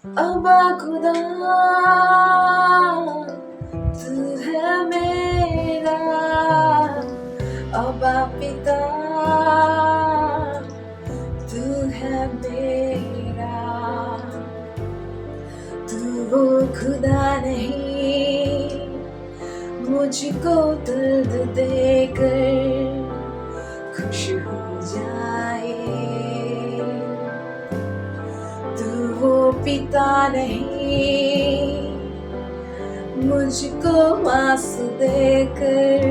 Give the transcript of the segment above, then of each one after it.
अबा खुदा तू है मेरा, अबा पिता तू है मेरा। तू वो खुदा नहीं मुझको दर्द देकर खुश हो जाए, तू वो पिता नहीं मुझको आंसू देकर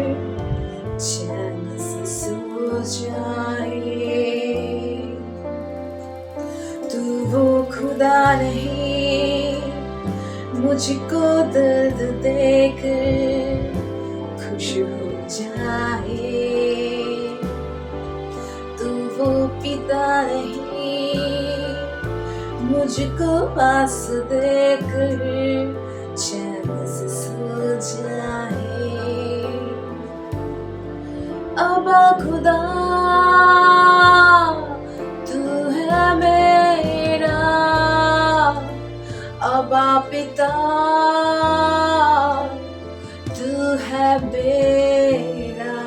चैन से सो जाए। तू वो खुदा नहीं मुझको दर्द देकर खुश हो जाए, तू वो पिता नहीं मुझको पास देकर चैन से सो जाए। अबा खुदा तू है मेरा, अबा पिता तू है मेरा।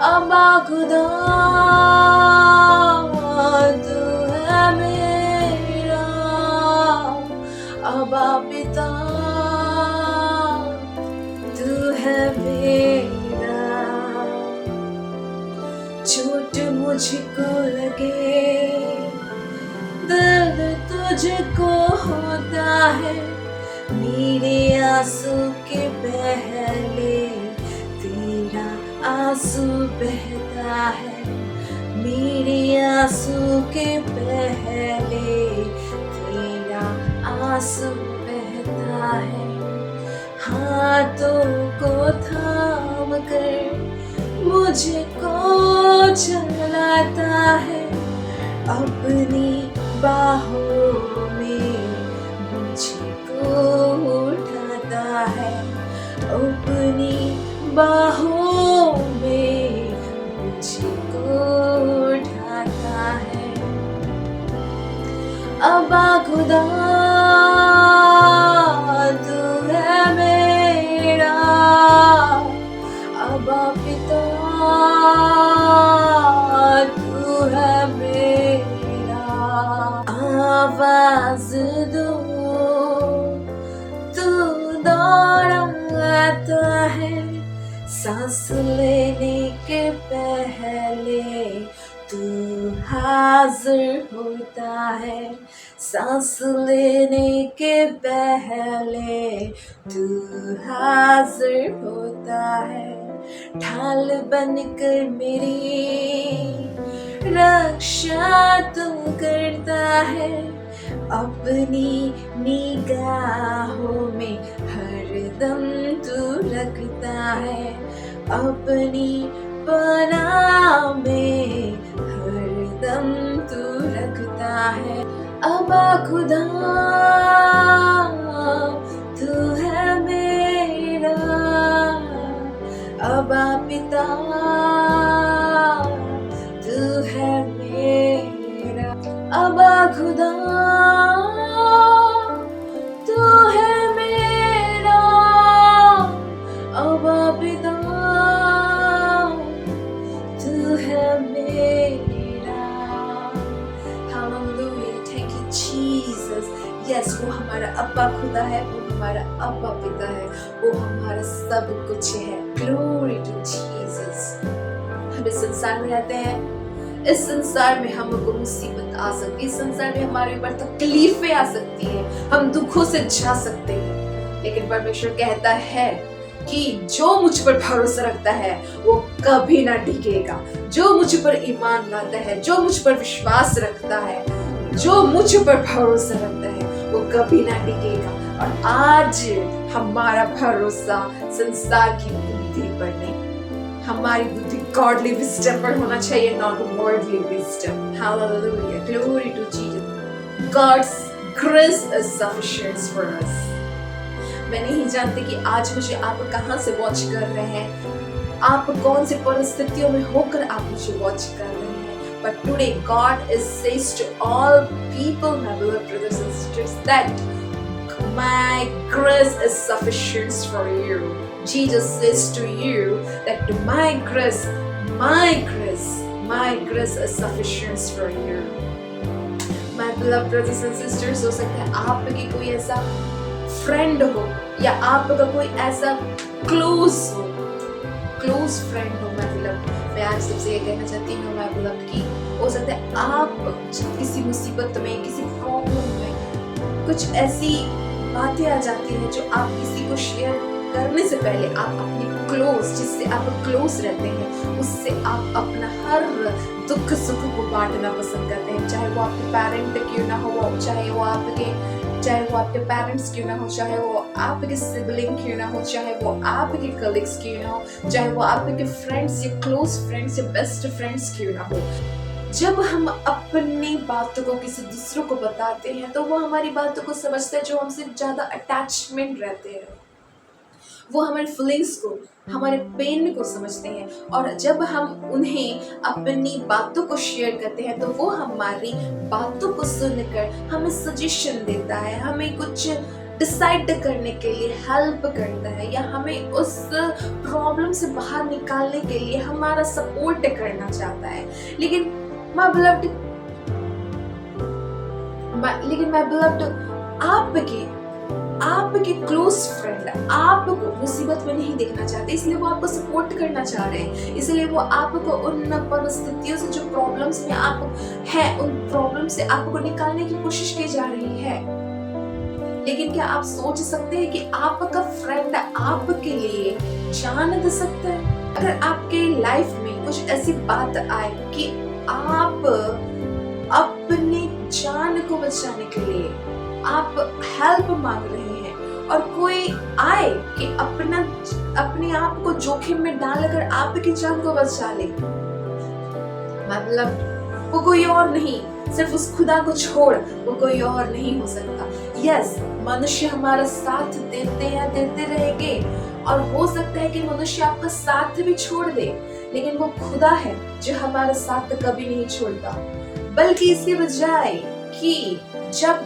अबा खुदा तू है मेरा, अबा पिता तू है मेरा। चोट मुझको लगे दर्द तुझको होता है, मेरे आंसू के पहले तेरा आंसू बहता है, मेरे आंसू के पहले तेरा आंसू बहता है। हाथों को थाम कर मुझको चलाता है, अपनी बाहों में मुझको उठाता है, अपनी बाहों में मुझको उठाता है। अबा खुदा तू है मेरा, अबा पिता तू है मेरा। आवाज दो तू दौड़ाता है, सांस लेने के पहले तू हाजिर होता है, सांस लेने के पहले तू हाजिर होता है। ढाल बनकर मेरी रक्षा तू करता है, अपनी निगाहों में हरदम तू रखता है, अपनी पनाह में हरदम तू रखता है। अबा खुदा तू है मेरा, अबा पिता तू है मेरा। अबा खुदा तू है मेरा, अबा पिता तू है मेरा। Hallelujah, thank you Jesus. Yes, वो हमारा अब्बा खुदा है, वो हमारा अब्बा पिता है, वो हमारा सब कुछ है। Glory to Jesus. हम इस संसार में रहते हैं, इस संसार में हमको मुसीबत आ सकती है, इस संसार में हमारे ऊपर तकलीफें आ सकती है, हम दुखों से जा सकते हैं, लेकिन परमेश्वर कहता है कि जो मुझ पर भरोसा रखता है वो कभी ना डिगेगा। जो मुझ पर ईमान लाता है, जो मुझ पर विश्वास रखता है, जो मुझ पर भरोसा रखता है वो कभी ना डिगेगा। और आज हमारा भरोसा संसार की बुद्धि पर नहीं, हमारी बुद्धि गॉडली विजडम पर होना चाहिए, not worldly wisdom. Hallelujah, glory to Jesus. God's grace is sufficient for us. मैं नहीं जानती कि आज मुझे आप कहां से वॉच कर रहे हैं, आप कौन सी परिस्थितियों में होकर आप मुझे वॉच कर रहे हैं, but today God is says to all people, my beloved brothers and sisters, that my grace is sufficient for you. Jesus says to you that my grace is sufficient for you. My beloved brothers and sisters, हो सकता है आपकी कोई ऐसा friend हो या आपका कोई ऐसा क्लोज फ्रेंड हो। मैं आज सबसे ये कहना चाहती हूँ मैं beloved की हो सकता है आप किसी मुसीबत में, किसी प्रॉब्लम में कुछ ऐसी बातें आ जाती हैं जो आप किसी को शेयर करने से पहले आप अपने जिससे आप क्लोज रहते हैं उससे आप अपना हर दुख सुख को बांटना पसंद करते हैं, चाहे वो आपके पेरेंट क्यों ना हो, चाहे वो आपके पेरेंट्स क्यों ना हो, चाहे वो आपके सिबलिंग क्यों ना हो, चाहे वो आपके कलीग्स क्यों ना हो, चाहे वो आपके फ्रेंड्स या क्लोज फ्रेंड्स या बेस्ट फ्रेंड्स क्यों ना हो। जब हम अपनी बातों को किसी दूसरों को बताते हैं तो वो हमारी बातों को समझते हैं, जो हमसे ज़्यादा अटैचमेंट रहते हैं वो हमारे फीलिंग्स को, हमारे पेन को समझते हैं, और जब हम उन्हें अपनी बातों को शेयर करते हैं तो वो हमारी बातों को सुनकर हमें सजेशन देता है, हमें कुछ डिसाइड करने के लिए हेल्प करता है, या हमें उस प्रॉब्लम से बाहर निकालने के लिए हमारा सपोर्ट करना चाहता है। लेकिन माय बिलव्ड आपके क्लोज फ्रेंड आपको मुसीबत में नहीं देखना चाहते, इसलिए वो आपको सपोर्ट करना चाह रहे हैं, इसलिए वो आपको उन परिस्थितियों से, जो प्रॉब्लम्स में आप हैं, उन प्रॉब्लम से आपको निकालने की कोशिश की जा रही है। लेकिन क्या आप सोच सकते हैं कि आपका फ्रेंड आपके लिए जान दे सकता है? अगर आपके लाइफ में कुछ ऐसी बात आए कि आप अपनी जान को बचाने के लिए आप हेल्प मांग रहे हैं, और कोई आए कि अपने आप को जोखिम में डालकर आपकी जान को बचा ले, मतलब वो कोई और नहीं, सिर्फ उस खुदा को छोड़ वो कोई और नहीं हो सकता। यस, मनुष्य हमारा साथ देते रहेंगे, और हो सकता है कि मनुष्य आपका साथ भी छोड़ दे, लेकिन वो खुदा है जो हमारा साथ कभी नहीं छोड़ता, बल्कि इसके बजाय कि जब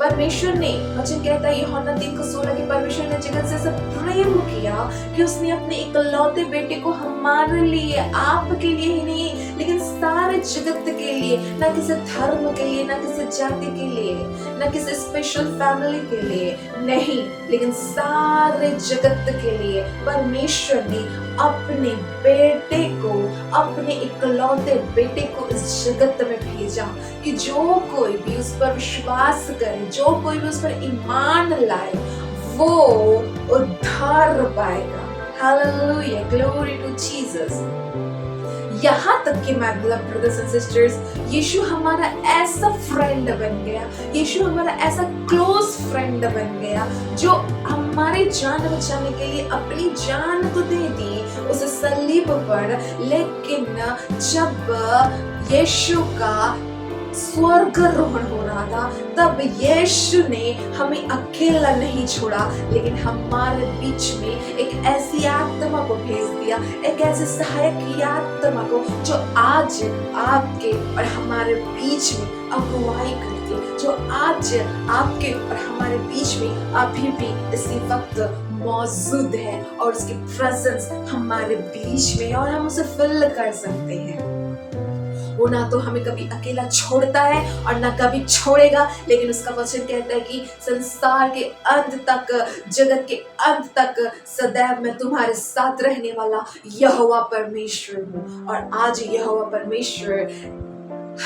परमेश्वर ने, वचन कहता है यूहन्ना 3:16 कि परमेश्वर ने जगत से ऐसा प्रेम किया कि उसने अपने इकलौते बेटे को हमारे लिए, आपके लिए ही नहीं लेकिन सारे जगत के लिए, ना किसी धर्म के लिए, ना किसी जाति के लिए, ना किसी स्पेशल फैमिली के लिए नहीं, लेकिन सारे जगत के लिए परमेश्वर ने अपने बेटे को, अपने इकलौते बेटे को इस जगत में भेजा कि जो कोई भी उस पर विश्वास करे, जो कोई भी उस पर ईमान लाए, वो उद्धार पाएगा। Hallelujah, glory to Jesus. यहाँ तक कि my beloved brothers and sisters, यीशु हमारा ऐसा फ्रेंड बन गया, यीशु हमारा ऐसा क्लोज फ्रेंड बन गया जो हमारी जान बचाने के लिए अपनी जान तो दे दी उस सलीब पर। लेकिन जब यीशु का स्वर्गारोहण हो रहा था तब यीशु ने हमें अकेला नहीं छोड़ा, लेकिन हमारे बीच में एक ऐसी आत्मा को भेज दिया, एक ऐसे सहायक की आत्मा को जो आज आपके और हमारे बीच में अगुवाई करती है, जो आज आपके और हमारे बीच में अभी भी इसी वक्त मौजूद है, और उसकी प्रेजेंस हमारे बीच में, और हम उसे फील कर सकते हैं। वो ना तो हमें कभी अकेला छोड़ता है और ना कभी छोड़ेगा, लेकिन उसका वचन कहता है कि संसार के अंत तक, जगत के अंत तक सदैव मैं तुम्हारे साथ रहने वाला यहोवा परमेश्वर हूँ। और आज यहोवा परमेश्वर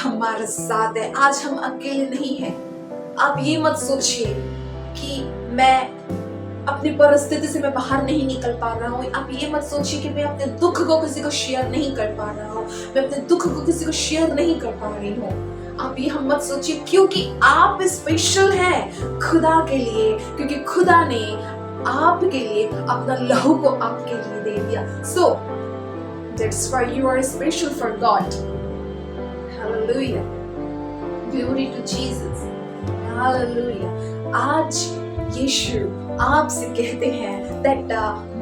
हमारे साथ है, आज हम अकेले नहीं हैं। आप ये मत सोचिए कि मैं अपनी परिस्थिति से मैं बाहर नहीं निकल पा रहा हूँ। आप ये मत सोचिए कि मैं अपने दुख को किसी को शेयर नहीं कर पा रहा हूँ, मैं अपने दुख को किसी को शेयर नहीं कर पा रही हूँ। आप ये हम मत सोचिए, क्योंकि आप स्पेशल हैं खुदा के लिए, क्योंकि खुदा ने आपके लिए अपना लहू को आपके लिए दे दिया। So that's why you are special for God. Hallelujah. Glory to Jesus. Hallelujah. आज यीशु आपसे कहते हैं that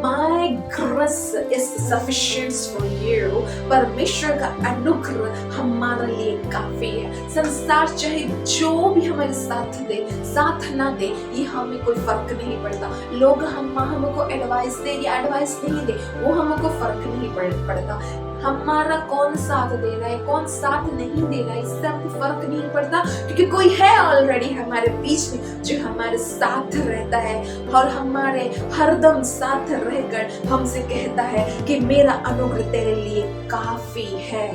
My grace is sufficient for you. परमेश्वर का अनुग्रह हमारे लिए काफी है। संसार चाहे जो भी हमारे साथ दे, साथ ना दे, ये हमें कोई फर्क नहीं पड़ता। लोग हमको एडवाइस दे या एडवाइस नहीं दे, वो हमको फर्क नहीं पड़ता। हमारा कौन साथ दे रहा है, कौन साथ नहीं दे रहा है, इससे हमको फर्क नहीं पड़ता, क्योंकि कोई है ऑलरेडी हमारे बीच में जो हमारे साथ रहता है और हमारे हरदम साथ रहकर हमसे कहता है कि मेरा अनुग्रह तेरे लिए काफी है।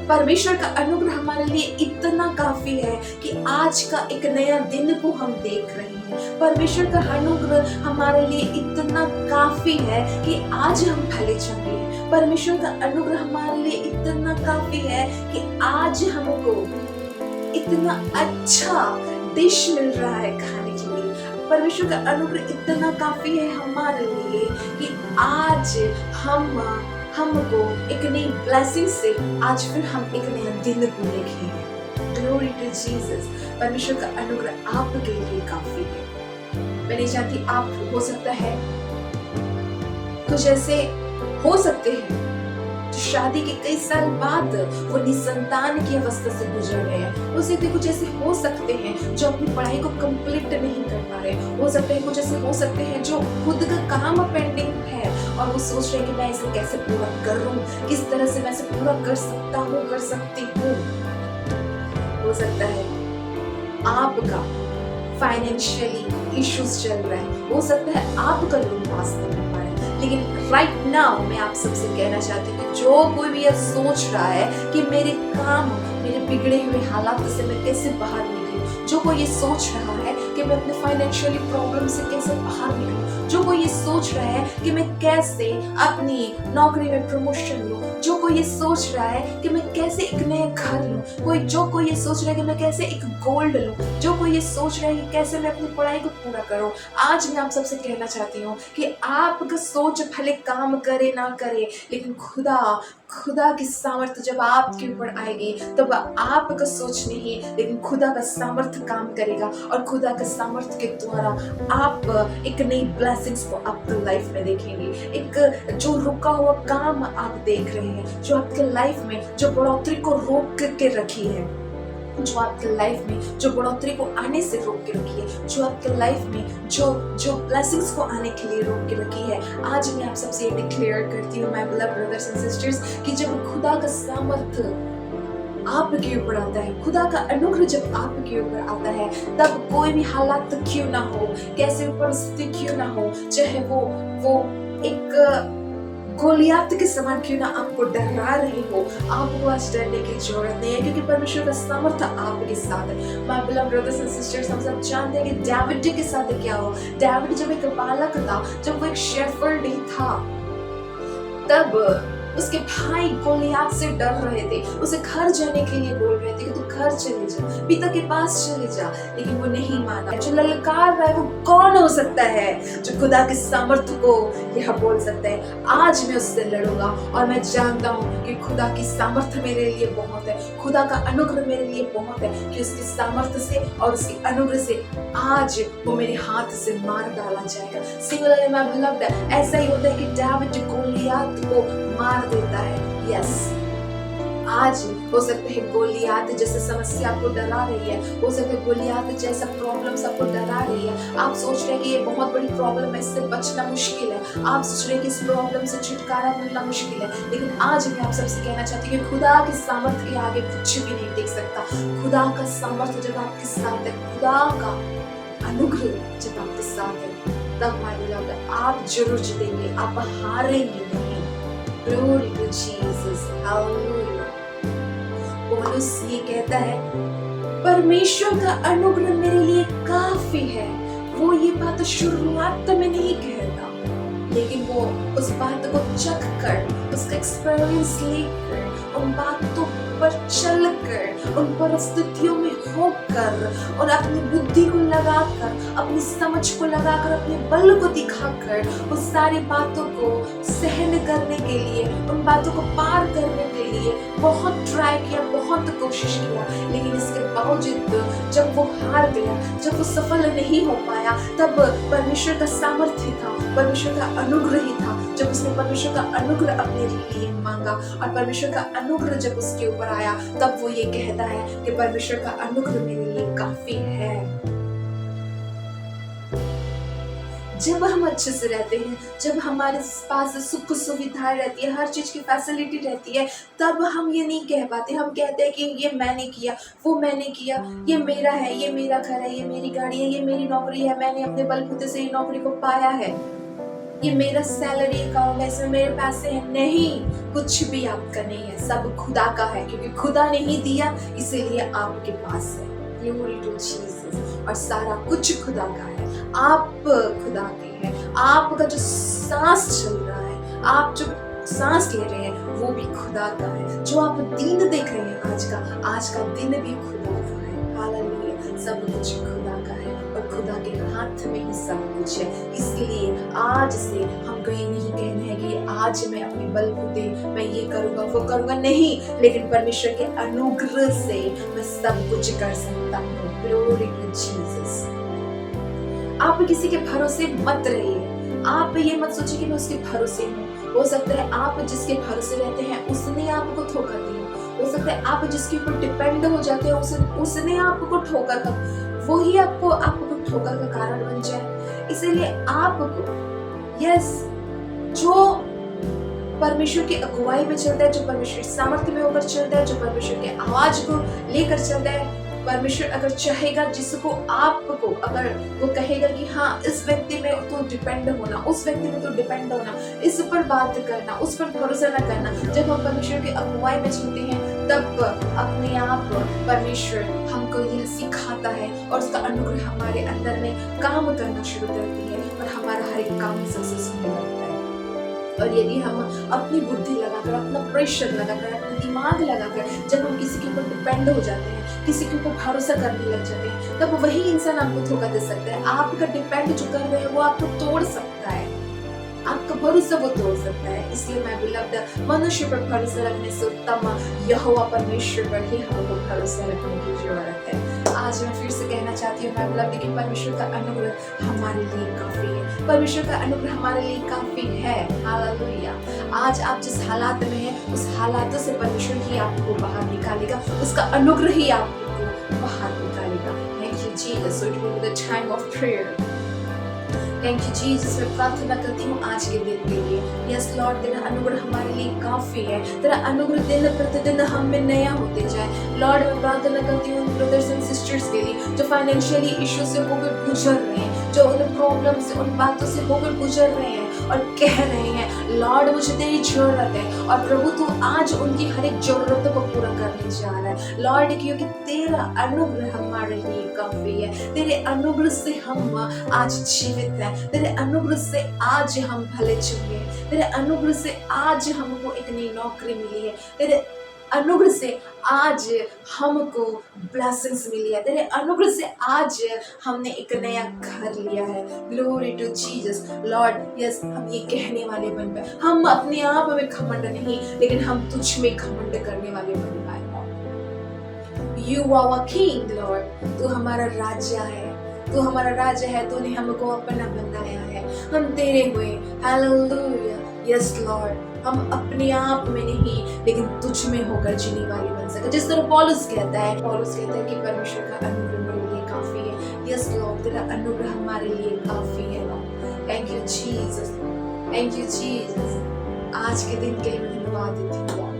परमेश्वर का अनुग्रह हमारे लिए इतना काफी है कि आज का एक नया दिन को हम देख रहे हैं। परमेश्वर का अनुग्रह हमारे लिए इतना काफी है कि आज हम भले चंगे। परमेश्वर का अनुग्रह हमारे लिए इतना काफी है कि आज हमको इतना अच्छा डिश मिल रहा है खाने के लिए। परमेश्वर का अनुग्रह इतना काफी है हमारे लिए कि आज हमको एक नई ब्लेसिंग से आज फिर हम एक नया दिन को देखेंगे। Glory to Jesus. परमेश्वर का अनुग्रह आपके लिए काफी है। मैं नहीं चाहती आप हो सकता है कुछ ऐसे हो सकते हैं जो शादी के कई साल बाद वो निसंतान की अवस्था से गुजर रहे हैं। हो सकते कुछ ऐसे हो सकते हैं जो अपनी पढ़ाई को कंप्लीट नहीं कर पा रहे। हो सकते हैं कुछ ऐसे हो सकते हैं जो खुद का काम पेंडिंग है और वो सोच रहे हैं कि मैं इसे कैसे पूरा करूं, किस तरह से मैं इसे पूरा कर सकता हूँ, कर सकती हूँ। हो सकता है आपका फाइनेंशियली इश्यूज चल रहा है, हो सकता है आपका लोन पास नहीं हो पा रहा है, लेकिन राइट नाउ मैं आप सबसे कहना चाहती हूँ कि जो कोई भी ये सोच रहा है कि मेरे बिगड़े हुए हालात से मैं कैसे बाहर निकलूं, जो कोई ये सोच रहा है कि मैं अपने फाइनेंशियली प्रॉब्लम से कैसे बाहर निकलूं, जो कोई ये सोच रहा है कि मैं कैसे अपनी नौकरी में प्रमोशन लूं, जो कोई ये सोच रहा है कि मैं कैसे एक नया घर लूं, जो कोई ये सोच रहा है कि मैं कैसे एक गोल्ड लूं, जो कोई ये सोच रहा है कि कैसे मैं अपनी पढ़ाई को पूरा करूं, आज मैं आप सबसे कहना चाहती हूँ कि आपका सोच भले काम करे ना करे, लेकिन खुदा की सामर्थ्य जब आपके ऊपर आएगी तब आपका सोच नहीं, लेकिन खुदा का सामर्थ्य काम करेगा और खुदा का सामर्थ्य के द्वारा आप एक नई ब्लेसिंग्स को आपकी लाइफ में देखेंगे। एक जो रुका हुआ काम आप देख रहे हैं, जो आपके लाइफ में जो बढ़ोतरी को रोक के रखी है, जो आपके लाइफ में जो बढ़ोतरी को आने से रोक के रखी है, जो आपके लाइफ में जो ब्लेसिंग्स को आने के लिए रोक के रखी है, आज मैं आप सबसे ये डिक्लेयर करती हूँ my beloved brothers and sisters कि जब खुदा का सामर्थ्य आपके ऊपर आता है, खुदा का अनुग्रह जब आपके ऊपर आता है, तब कोई भी हालात क्यों ना हो, कैसे परिस्थिति क्यों ना हो, चाहे वो एक गोलियात के समान क्यों ना आपको डरा रही हो, आपको आज डरने की जरूरत नहीं है, क्योंकि परमेश्वर का सामर्थ्य आपके साथ है। My beloved brothers and sisters, हम सब जानते हैं कि डेविड के साथ क्या हो। डेविड जब एक बालक था, जब वो एक शेफर्ड ही था, तब उसके भाई गोलियात से डर रहे थे, उसे घर जाने के लिए बोल रहे थे कि तू घर चले जा, पिता के पास चले जा, लेकिन वो नहीं माना। जो ललकार रहा है वो कौन हो सकता है जो खुदा के सामर्थ्य को यह बोल सकता है, आज मैं उससे लड़ूंगा और मैं जानता हूँ कि खुदा की सामर्थ्य मेरे लिए बहुत है, खुदा का अनुग्रह मेरे लिए बहुत है, कि उसके सामर्थ्य से और उसके अनुग्रह से आज वो मेरे हाथ से मार डाला जाएगा। सिमिलरली माय बिलव्ड, ऐसा ही होता है कि डेविड गोलियात को मार देता है। यस, आज हो सकता है गोलियात जैसे समस्या आपको डरा रही है, हो सकता है गोलियात जैसा प्रॉब्लम आपको डरा रही है, आप सोच रहे हैं कि ये बहुत बड़ी प्रॉब्लम है, इससे बचना मुश्किल है, आप सोच रहे हैं कि इस प्रॉब्लम से छुटकारा मिलना मुश्किल है, लेकिन आज मैं आप सबसे कहना चाहती हूँ कि खुदा के सामर्थ्य के आगे कुछ भी नहीं टिक सकता। खुदा का सामर्थ्य जब आपके साथ है, खुदा का अनुग्रह जब आपके साथ है, तब माय बिलव्ड आप जरूर जीतेंगे, आप हारेंगे नहीं। Glory to Jesus, Hallelujah। पौलुस ये कहता है, परमेश्वर का अनुग्रह मेरे लिए काफी है। वो ये बात शुरुआत में नहीं कहता, लेकिन वो उस बात को चख कर, उसका एक्सपीरियंस लेकर, उन बातों पर चलकर, उन परिस्थितियों में होकर और अपनी बुद्धि को लगाकर, अपनी समझ को लगाकर, अपने बल को दिखाकर उस सारी बातों को सहन करने के लिए, उन बातों को पार करने के लिए बहुत ट्राई किया, बहुत कोशिश किया, लेकिन इसके बावजूद जब वो हार गया, जब वो सफल नहीं हो पाया, तब परमेश्वर का सामर्थ्य था, परमेश्वर का अनुग्रह ही था। जब उसने परमेश्वर का अनुग्रह अपने लिए मांगा और परमेश्वर का अनुग्रह जब उसके ऊपर आया, तब वो ये कहता है कि परमेश्वर का अनुग्रह मेरे लिए काफी है। जब हम अच्छे से रहते हैं, जब हमारे पास सुख सुविधाएं रहती है, हर चीज की फैसिलिटी रहती है, तब हम ये नहीं कह पाते। हम कहते हैं कि ये मैंने किया, वो मैंने किया, ये मेरा है, ये मेरा घर है, ये मेरी गाड़ी है, ये मेरी नौकरी है, मैंने अपने बलबूते से ये नौकरी को पाया है, ये मेरा सैलरी अकाउंट है, इसमें मेरे पैसे हैं। नहीं, कुछ भी आपका नहीं है, सब खुदा का है, क्योंकि खुदा ने ही दिया, इसीलिए आपके पास है। Glory to Jesus. और सारा कुछ खुदा का है, आप खुदा के हैं। आपका जो सांस चल रहा है, आप जो सांस ले रहे हैं, वो भी खुदा का है। जो आप दिन देख रहे हैं आज का दिन भी खुदा का है। हालेलुया। सब कुछ खुदा का है और खुदा के हाथ में ही सब कुछ है। इसलिए आज से हमको ये नहीं कहना है कि आज मैं अपने बलबूते मैं ये करूंगा, वो करूंगा, नहीं, लेकिन परमेश्वर के अनुग्रह से मैं सब कुछ कर सकता हूँ। Glory to Jesus. आप किसी के भरोसे मत रहिए। आप ये मत सोचिए कि मैं उसके भरोसे हूँ। हो सकता है आप जिसके भरोसे रहते हैं उसने आपको धोखा दिया। हो सकता है आप जिसके ऊपर डिपेंड हो जाते हैं उसने आपको ठोकर का, वही आपको ठोकर का कारण बन जाए। इसीलिए आपको जो परमेश्वर की अगुवाई में चलता है, जो परमेश्वर की सामर्थ्य में होकर चलता है, जो परमेश्वर के आवाज को लेकर चलता है, परमेश्वर अगर चाहेगा जिसको आपको, अगर वो कहेगा कि हाँ इस व्यक्ति में तो डिपेंड होना, उस व्यक्ति में तो डिपेंड होना, इस पर बात करना, उस पर भरोसा न करना, जब हम परमेश्वर की अगुवाई में चलते हैं, तब अपने आप परमेश्वर हमको यह सिखाता है और उसका अनुग्रह हमारे अंदर में काम करना शुरू करती है और हमारा हर एक काम सक्सेस होने लगता है। और यदि हम अपनी बुद्धि लगाकर, अपना प्रेशर लगाकर, अपना दिमाग लगाकर जब हम किसी के ऊपर डिपेंड हो जाते हैं, किसी के ऊपर भरोसा करने लग जाते हैं, तब वही इंसान आपको धोखा दे सकता है। आपका डिपेंड जो कर रहे हैं वो आपको तोड़ सकता है, आपका भरोसा वो तोड़ सकता है। इसलिए मैं बिलव्ड मनुष्य पर भरोसा रखने से उत्तम यहोवा परमेश्वर पर ही हमको भरोसा रखने की जरूरत है। आज मैं फिर से कहना चाहती हूँ, मैं बिलव्ड कि परमेश्वर का अनुग्रह हमारे लिए काफी है। परमेश्वर का अनुग्रह हमारे लिए काफी है। हालेलुया। आज आप जिस हालात में हैं, उस हालातों से परमेश्वर ही आपको बाहर निकालेगा, उसका अनुग्रह ही आपको बाहर निकालेगा। Thank you Jesus. So it will be the time of prayer. Thank you Jesus. मैं प्रार्थना करती हूँ आज के दिन के लिए। यस लॉर्ड, तेरा अनुग्रह हमारे लिए काफी है। तेरा अनुग्रह दिन प्रतिदिन हम में नया होते जाए। लॉर्ड, मैं प्रार्थना करती हूँ ब्रदर्स एंड सिस्टर्स के लिए जो फाइनेंशियली इश्यू से होकर गुजर रहे हैं, जो उन प्रॉब्लम से, उन बातों से होकर गुजर रहे हैं और कह रहे हैं लॉर्ड मुझे तेरी जरूरत है, और प्रभु तू आज उनकी हर एक जरूरतों को पूरा करने जा रहा है लॉर्ड, क्योंकि तेरा अनुग्रह हमारे लिए काफी है। तेरे अनुग्रह से हम आज जीवित हैं, तेरे अनुग्रह से आज हम भले चुके, तेरे अनुग्रह से आज हमको एक नई नौकरी मिली है, तेरे अनुग्रह से आज हमको ब्लेसिंग्स मिली है, तेरे अनुग्रह से आज हमने एक नया घर लिया है। Glory to Jesus lord. Yes, हम ये कहने वाले बन पाए, हम अपने आप में घमंड नहीं, लेकिन हम तुझ में घमंड करने वाले बन पाए। यू आवर किंग लॉर्ड, तू हमारा राजा है, तू हमारा राजा है, तूने हमको अपना बनाया है, हम तेरे हुए। हालेलुया। यस लॉर्ड, हम अपने आप में नहीं लेकिन तुझ में होकर जीने वाले बन सके। जिस तरह पौलुस कहता है कि परमेश्वर का अनुग्रह मेरे लिए काफी है। यस लॉर्ड, तेरा अनुग्रह हमारे लिए काफी है Lord. Thank you Jesus, thank you Jesus. आज के दिन के लिए धन्यवाद देती हूँ।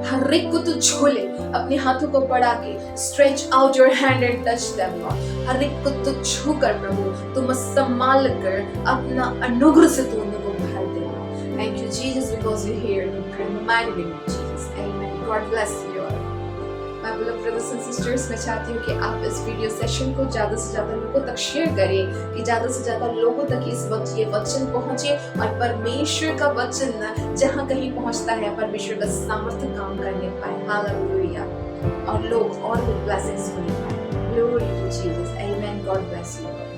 हर एक को तू छू ले, अपने हाथों को बढ़ा के stretch out your hand and touch them lord. हर एक को तू छू कर प्रभु तुम संभाल कर अपना अनुग्रह से तू उनको भर दे। Thank you Jesus because you're here in the mighty name of Jesus. Amen. God bless you all. My beloved brothers and sisters, मैं चाहती हूँ कि आप इस वीडियो सेशन को ज़्यादा से ज़्यादा लोगों तक शेयर करें, कि ज़्यादा से ज़्यादा लोगों तक इस वक्त ये वचन पहुँचे और परमेश्वर का वचन जहाँ कहीं पहुँचता है परमेश्वर का सामर्थ्य काम करने पाए। हालेलुया। और लोग और भी ब्लेसिंग्स होने पाए। Glory to Jesus. Amen. God bless you.